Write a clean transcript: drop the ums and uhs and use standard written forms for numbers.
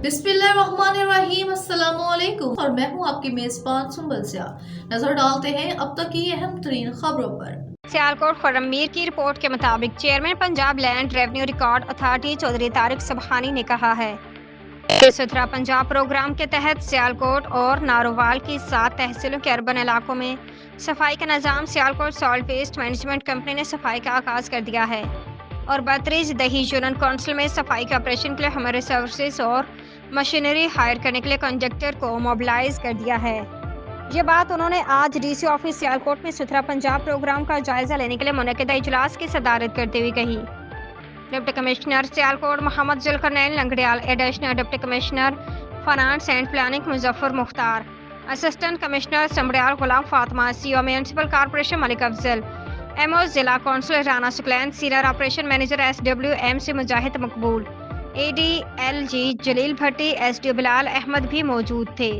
बिस्मिल्लाहिर्रहमानिर्रहीम, अस्सलाम वालेकुम और मैं हूं आपकी मेजबान सुंबल स्याह। नजर डालते हैं अब तक की अहम तरीन खबरों पर। सियालकोट खुर्रम मीर की रिपोर्ट के मुताबिक chairman Punjab land revenue record authority Chaudhry Tariq Subhani ने कहा है कि सुथरा पंजाब प्रोग्राम के तहत सियालकोट और नारोवाल की 7 तहसीलों के अर्बन इलाकों में सफाई का निज़ाम Sialkot solid waste management company ने सफाई का आगाज कर दिया है और बतरीज दही यूनियन काउंसिल में सफाई के ऑपरेशन के लिए हमारे रिसोर्सेज और मशीनरी हायर करने के लिए कॉन्ट्रैक्टर को मोबिलाइज कर दिया है। ये बात उन्होंने आज डीसी ऑफिस सियालकोट में सुथरा पंजाब प्रोग्राम का जायजा लेने के लिए मुनक्किदा इजलास की सदारत करते हुए कही। Deputy commissioner Sialkot Mohammad Zulqarnain Langrial, additional deputy commissioner finance and planning Muzaffar Mukhtar, assistant commissioner Sambrial Ghulam Fatima, CO municipal corporation Malik Afzal, MO जिला councillor Rana Saqlain, senior operation manager SWMC Mujahid Maqbool, AD LG जलील भट्टी, SDO बिलाल अहमद भी मौजूद थे।